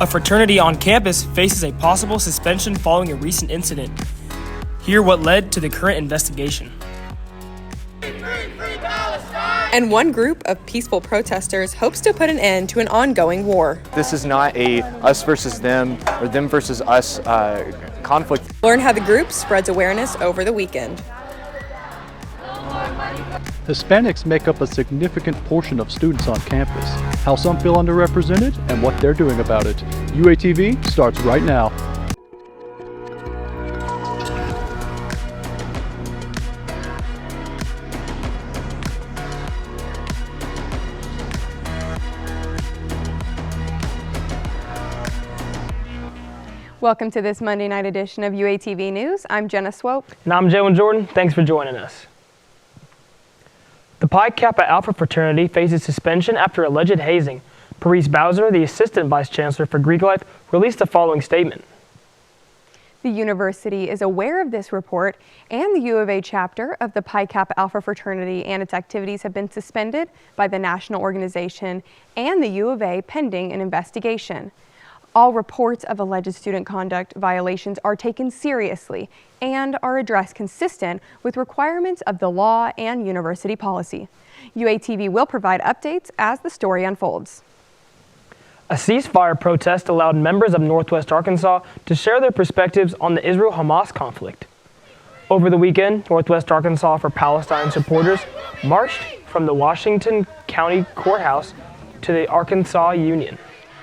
A fraternity on campus faces a possible suspension following a recent incident. Hear what led to the current investigation. And one group of peaceful protesters hopes to put an end to an ongoing war. This is not a us versus them or them versus us conflict. Learn how the group spreads awareness over the weekend. Hispanics make up a significant portion of students on campus. How some feel underrepresented and what they're doing about it. UATV starts right now. Welcome to this Monday night edition of UATV News. I'm Jenna Swope. And I'm Jalen Jordan. Thanks for joining us. The Pi Kappa Alpha fraternity faces suspension after alleged hazing. Parise Bowser, the Assistant Vice Chancellor for Greek Life, released the following statement. The university is aware of this report, and the U of A chapter of the Pi Kappa Alpha fraternity and its activities have been suspended by the national organization and the U of A pending an investigation. All reports of alleged student conduct violations are taken seriously and are addressed consistent with requirements of the law and university policy. UATV will provide updates as the story unfolds. A ceasefire protest allowed members of Northwest Arkansas to share their perspectives on the Israel-Hamas conflict. Over the weekend, Northwest Arkansas for Palestine supporters marched from the Washington County Courthouse to the Arkansas Union.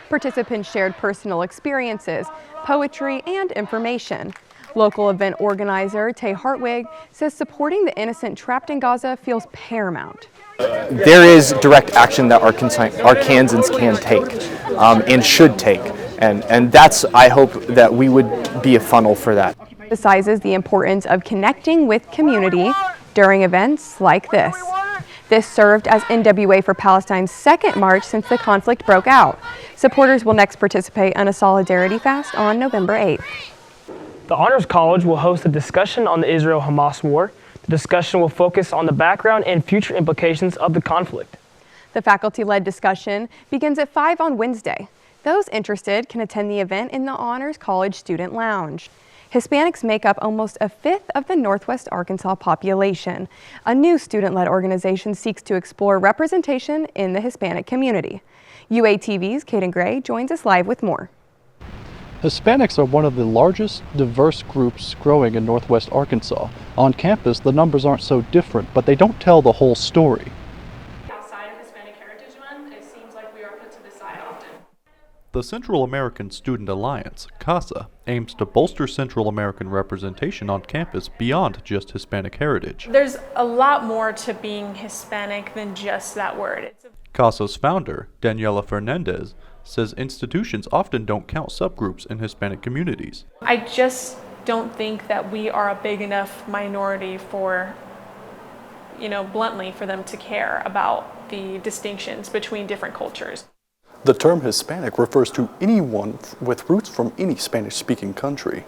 Participants shared personal experiences, poetry, and information. Local event organizer Tay Hartwig says supporting the innocent trapped in Gaza feels paramount. There is direct action that Arkansans can take and should take, and that's, I hope, that we would be a funnel for that. Emphasizes the importance of connecting with community during events like this. This served as NWA for Palestine's second march since the conflict broke out. Supporters will next participate in a solidarity fast on November 8th. The Honors College will host a discussion on the Israel-Hamas war. The discussion will focus on the background and future implications of the conflict. The faculty-led discussion begins at 5 on Wednesday. Those interested can attend the event in the Honors College Student Lounge. Hispanics make up almost a fifth of the Northwest Arkansas population. A new student-led organization seeks to explore representation in the Hispanic community. UATV's Kaden Gray joins us live with more. Hispanics are one of the largest diverse groups growing in Northwest Arkansas. On campus, the numbers aren't so different, but they don't tell the whole story. Outside of Hispanic Heritage Month, it seems like we are put to the side often. The Central American Student Alliance, CASA, aims to bolster Central American representation on campus beyond just Hispanic heritage. There's a lot more to being Hispanic than just that word. CASA's founder, Daniela Fernandez, says institutions often don't count subgroups in Hispanic communities. I just don't think that we are a big enough minority for, bluntly, for them to care about the distinctions between different cultures. The term Hispanic refers to anyone with roots from any Spanish-speaking country.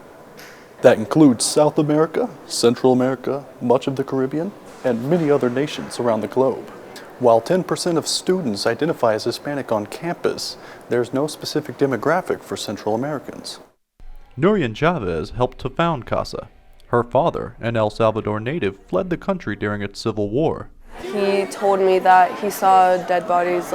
That includes South America, Central America, much of the Caribbean, and many other nations around the globe. While 10% of students identify as Hispanic on campus, there's no specific demographic for Central Americans. Nurian Chavez helped to found CASA. Her father, an El Salvador native, fled the country during its civil war. He told me that he saw dead bodies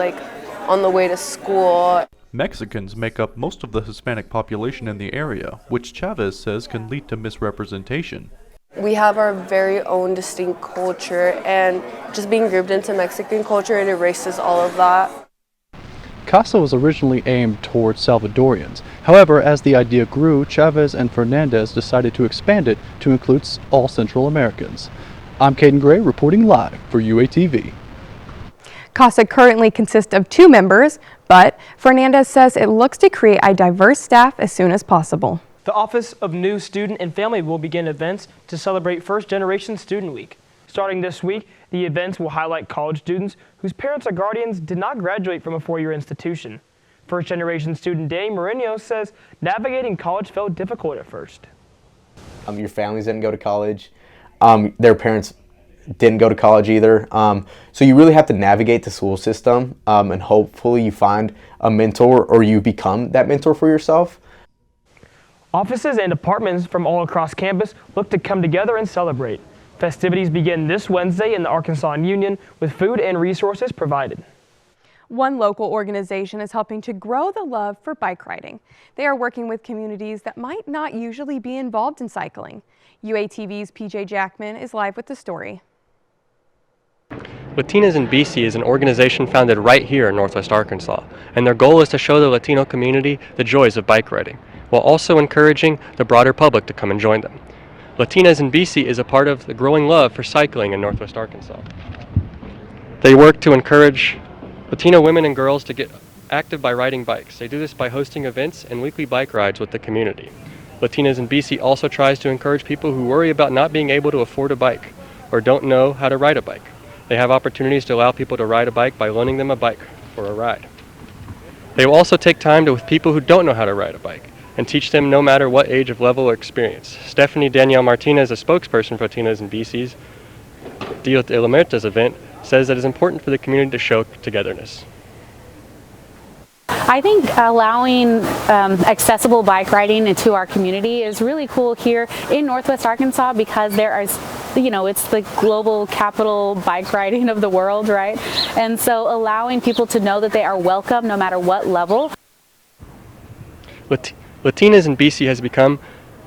on the way to school. Mexicans make up most of the Hispanic population in the area, which Chavez says can lead to misrepresentation. We have our very own distinct culture, and just being grouped into Mexican culture, it erases all of that. CASA was originally aimed towards Salvadorians. However, as the idea grew, Chavez and Fernandez decided to expand it to include all Central Americans. I'm Kaden Gray reporting live for UATV. CASA currently consists of 2 members, but Fernandez says it looks to create a diverse staff as soon as possible. The Office of New Student and Family will begin events to celebrate First Generation Student Week. Starting this week, the events will highlight college students whose parents or guardians did not graduate from a 4-year institution. First Generation student Danny Mourinho says navigating college felt difficult at first. Your families didn't go to college. Their parents didn't go to college either. So you really have to navigate the school system, and hopefully you find a mentor or you become that mentor for yourself. Offices and departments from all across campus look to come together and celebrate. Festivities begin this Wednesday in the Arkansas Union with food and resources provided. One local organization is helping to grow the love for bike riding. They are working with communities that might not usually be involved in cycling. UATV's PJ Jackman is live with the story. Latinas in BC is an organization founded right here in Northwest Arkansas, and their goal is to show the Latino community the joys of bike riding, while also encouraging the broader public to come and join them. Latinas in BC is a part of the growing love for cycling in Northwest Arkansas. They work to encourage Latino women and girls to get active by riding bikes. They do this by hosting events and weekly bike rides with the community. Latinas in BC also tries to encourage people who worry about not being able to afford a bike or don't know how to ride a bike. They have opportunities to allow people to ride a bike by loaning them a bike for a ride. They will also take time with people who don't know how to ride a bike and teach them no matter what age of level or experience. Stephanie Danielle Martinez, a spokesperson for Latinas in BC's Dia de la Muertes event, says that it is important for the community to show togetherness. I think allowing accessible bike riding into our community is really cool here in Northwest Arkansas because there is, it's the global capital bike riding of the world, right? And so allowing people to know that they are welcome no matter what level. Latinas in BC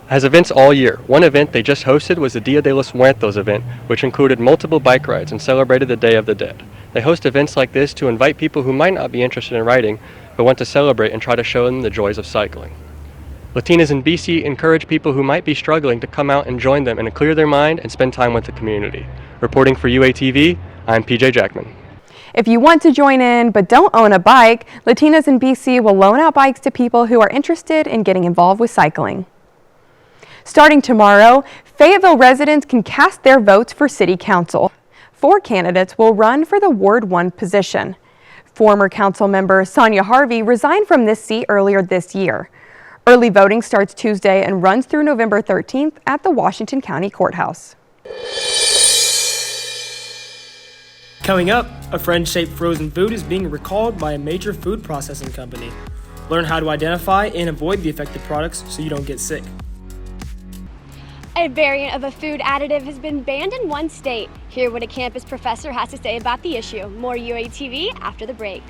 has events all year. One event they just hosted was the Dia de los Muertos event, which included multiple bike rides and celebrated the Day of the Dead. They host events like this to invite people who might not be interested in riding, but want to celebrate and try to show them the joys of cycling. Latinas in BC encourage people who might be struggling to come out and join them and clear their mind and spend time with the community. Reporting for UATV, I'm PJ Jackman. If you want to join in but don't own a bike, Latinas in BC will loan out bikes to people who are interested in getting involved with cycling. Starting tomorrow, Fayetteville residents can cast their votes for City Council. 4 candidates will run for the Ward 1 position. Former council member Sonia Harvey resigned from this seat earlier this year. Early voting starts Tuesday and runs through November 13th at the Washington County Courthouse. Coming up, a French-shaped frozen food is being recalled by a major food processing company. Learn how to identify and avoid the affected products so you don't get sick. A variant of a food additive has been banned in one state. Hear what a campus professor has to say about the issue. More UATV after the break.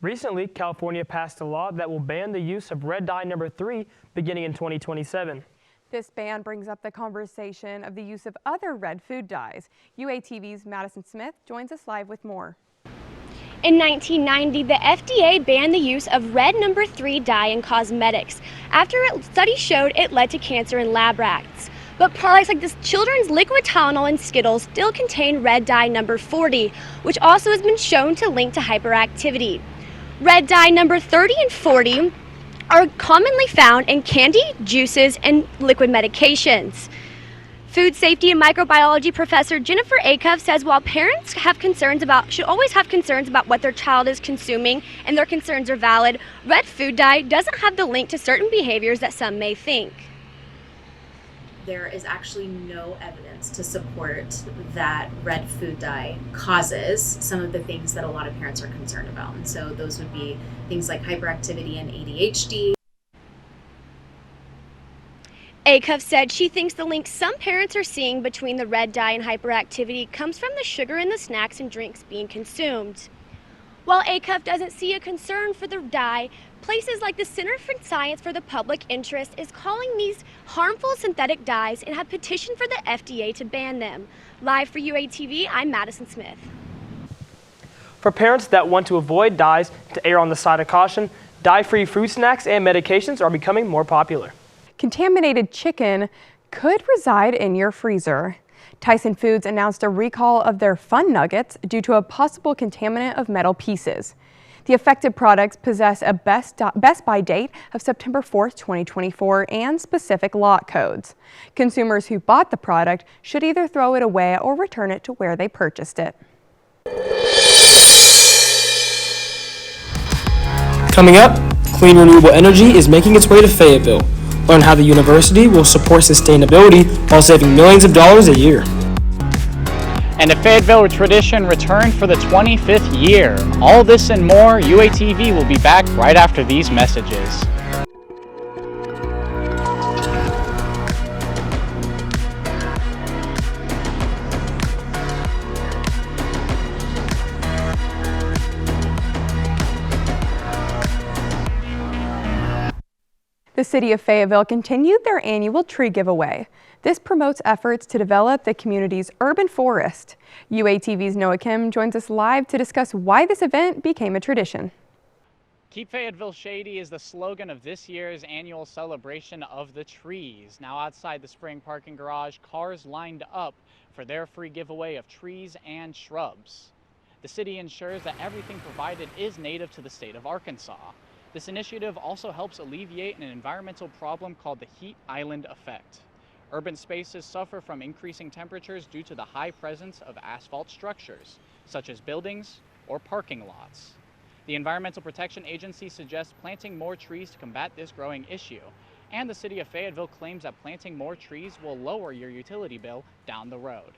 Recently, California passed a law that will ban the use of red dye number 3 beginning in 2027. This ban brings up the conversation of the use of other red food dyes. UATV's Madison Smith joins us live with more. In 1990, the FDA banned the use of red number 3 dye in cosmetics after a study showed it led to cancer in lab rats. But products like this children's liquid Tylenol and Skittles still contain red dye number 40, which also has been shown to link to hyperactivity. Red dye number 30 and 40 are commonly found in candy, juices, and liquid medications. Food safety and microbiology professor Jennifer Acuff says while parents should always have concerns about what their child is consuming and their concerns are valid, red food dye doesn't have the link to certain behaviors that some may think. There is actually no evidence to support that red food dye causes some of the things that a lot of parents are concerned about. And so those would be things like hyperactivity and ADHD. Acuff said she thinks the link some parents are seeing between the red dye and hyperactivity comes from the sugar in the snacks and drinks being consumed. While Acuff doesn't see a concern for the dye, places like the Center for Science for the Public Interest is calling these harmful synthetic dyes and have petitioned for the FDA to ban them. Live for UATV, I'm Madison Smith. For parents that want to avoid dyes to err on the side of caution, dye-free fruit snacks and medications are becoming more popular. Contaminated chicken could reside in your freezer. Tyson Foods announced a recall of their Fun Nuggets due to a possible contaminant of metal pieces. The affected products possess a best by date of September 4th, 2024 and specific lot codes. Consumers who bought the product should either throw it away or return it to where they purchased it. Coming up, clean renewable energy is making its way to Fayetteville. Learn how the university will support sustainability while saving millions of dollars a year. And a Fayetteville tradition returned for the 25th year. All this and more, UATV will be back right after these messages. The city of Fayetteville continued their annual tree giveaway. This promotes efforts to develop the community's urban forest. UATV's Noah Kim joins us live to discuss why this event became a tradition. Keep Fayetteville Shady is the slogan of this year's annual celebration of the trees. Now outside the spring parking garage, cars lined up for their free giveaway of trees and shrubs. The city ensures that everything provided is native to the state of Arkansas. This initiative also helps alleviate an environmental problem called the heat island effect. Urban spaces suffer from increasing temperatures due to the high presence of asphalt structures, such as buildings or parking lots. The Environmental Protection Agency suggests planting more trees to combat this growing issue, and the city of Fayetteville claims that planting more trees will lower your utility bill down the road.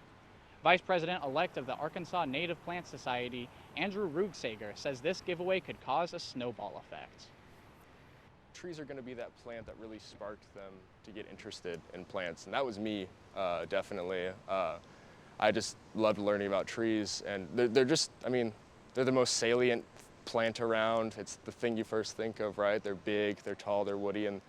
Vice President-elect of the Arkansas Native Plant Society, Andrew Rugsager, says this giveaway could cause a snowball effect. Trees are going to be that plant that really sparked them to get interested in plants, and that was me, definitely. I just loved learning about trees, and they're just, I mean, they're the most salient plant around. It's the thing you first think of, right? They're big, they're tall, they're woody, and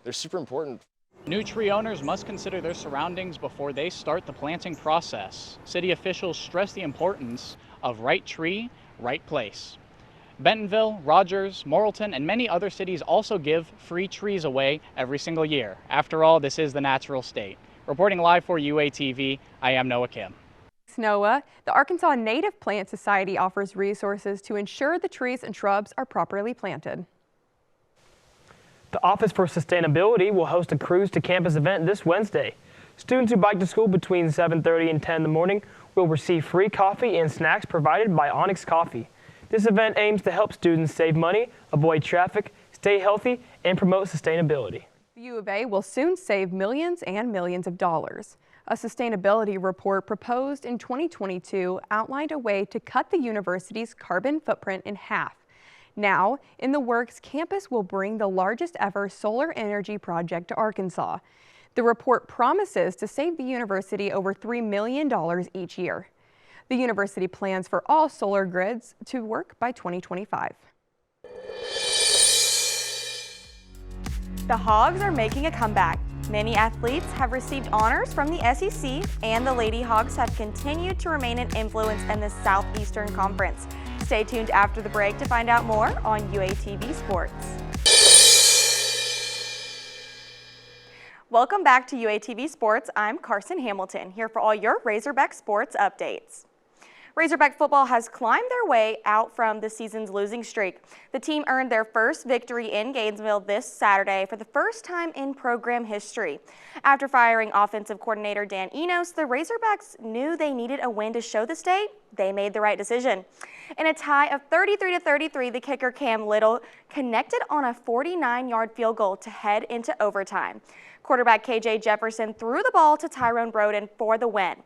they're super important. New tree owners must consider their surroundings before they start the planting process. City officials stress the importance of right tree, right place. Bentonville, Rogers, Morrilton, and many other cities also give free trees away every single year. After all, this is the natural state. Reporting live for UATV, I am Noah Kim. Thanks, Noah. The Arkansas Native Plant Society offers resources to ensure the trees and shrubs are properly planted. The Office for Sustainability will host a Cruise to Campus event this Wednesday. Students who bike to school between 7:30 and 10 in the morning will receive free coffee and snacks provided by Onyx Coffee. This event aims to help students save money, avoid traffic, stay healthy, and promote sustainability. The U of A will soon save millions and millions of dollars. A sustainability report proposed in 2022 outlined a way to cut the university's carbon footprint in half. Now, in the works, campus will bring the largest ever solar energy project to Arkansas. The report promises to save the university over $3 million each year. The university plans for all solar grids to work by 2025. The Hogs are making a comeback. Many athletes have received honors from the SEC, and the Lady Hogs have continued to remain an influence in the Southeastern Conference. Stay tuned after the break to find out more on UATV Sports. Welcome back to UATV Sports. I'm Carson Hamilton, here for all your Razorback sports updates. Razorback football has climbed their way out from the season's losing streak. The team earned their first victory in Gainesville this Saturday for the first time in program history. After firing offensive coordinator Dan Enos, the Razorbacks knew they needed a win to show the state they made the right decision. In a tie of 33-33, the kicker Cam Little connected on a 49-yard field goal to head into overtime. Quarterback KJ Jefferson threw the ball to Tyrone Broden for the win.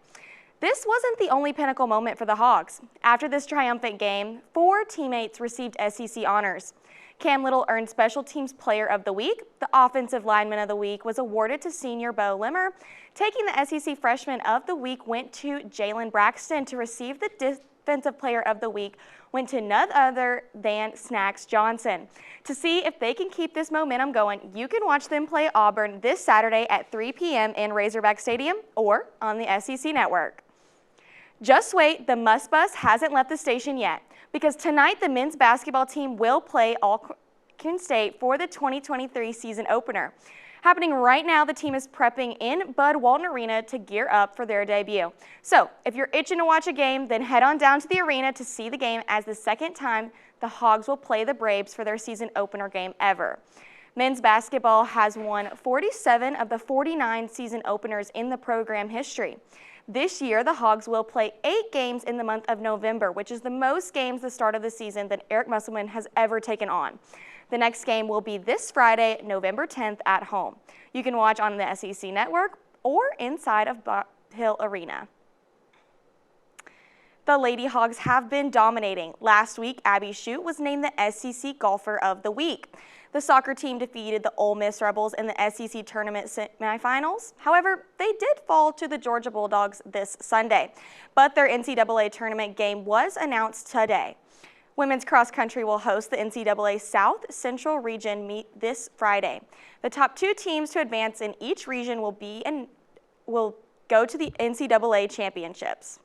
This wasn't the only pinnacle moment for the Hogs. After this triumphant game, 4 teammates received SEC honors. Cam Little earned Special Teams Player of the Week. The Offensive Lineman of the Week was awarded to senior Bo Limmer. Taking the SEC Freshman of the Week went to Jalen Braxton. To receive the Defensive Player of the Week went to none other than Snacks Johnson. To see if they can keep this momentum going, you can watch them play Auburn this Saturday at 3 p.m. in Razorback Stadium or on the SEC Network. Just wait, the Must Bus hasn't left the station yet, because tonight the men's basketball team will play Alcorn State for the 2023 season opener. Happening right now, the team is prepping in Bud Walton Arena to gear up for their debut. So if you're itching to watch a game, then head on down to the arena to see the game as the second time the Hogs will play the Braves for their season opener game ever. Men's basketball has won 47 of the 49 season openers in the program history. This year, the Hogs will play 8 games in the month of November, which is the most games the start of the season that Eric Musselman has ever taken on. The next game will be this Friday, November 10th at home. You can watch on the SEC Network or inside of Hill Arena. The Lady Hogs have been dominating. Last week, Abby Shute was named the SEC Golfer of the Week. The soccer team defeated the Ole Miss Rebels in the SEC tournament semifinals. However, they did fall to the Georgia Bulldogs this Sunday, but their NCAA tournament game was announced today. Women's cross country will host the NCAA South Central Region meet this Friday. The top 2 teams to advance in each region will go to the NCAA championships.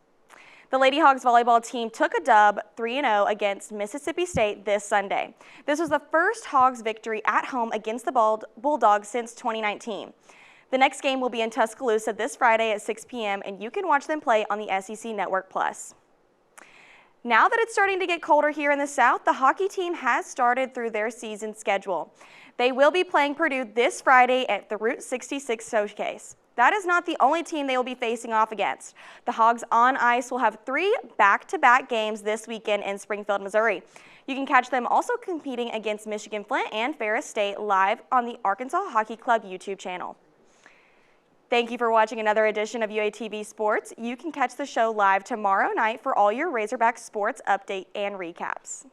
The Lady Hogs volleyball team took a dub 3-0 against Mississippi State this Sunday. This was the first Hogs victory at home against the Bulldogs since 2019. The next game will be in Tuscaloosa this Friday at 6 p.m. and you can watch them play on the SEC Network Plus. Now that it's starting to get colder here in the South, the hockey team has started through their season schedule. They will be playing Purdue this Friday at the Route 66 Showcase. That is not the only team they will be facing off against. The Hogs on ice will have 3 back-to-back games this weekend in Springfield, Missouri. You can catch them also competing against Michigan Flint and Ferris State live on the Arkansas Hockey Club YouTube channel. Thank you for watching another edition of UATV Sports. You can catch the show live tomorrow night for all your Razorback sports update and recaps.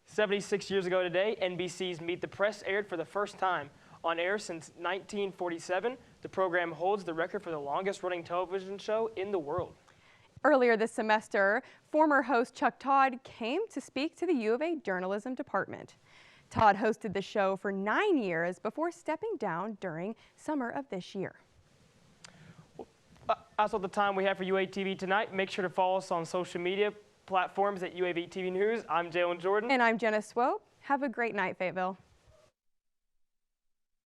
"76 years ago today, NBC's Meet the Press aired for the first time. On air since 1947, the program holds the record for the longest-running television show in the world. Earlier this semester, former host Chuck Todd came to speak to the U of A journalism department. Todd hosted the show for 9 years before stepping down during summer of this year. That's all the time we have for UATV tonight. Make sure to follow us on social media platforms at UATV News. I'm Jalen Jordan. And I'm Jenna Swope. Have a great night, Fayetteville.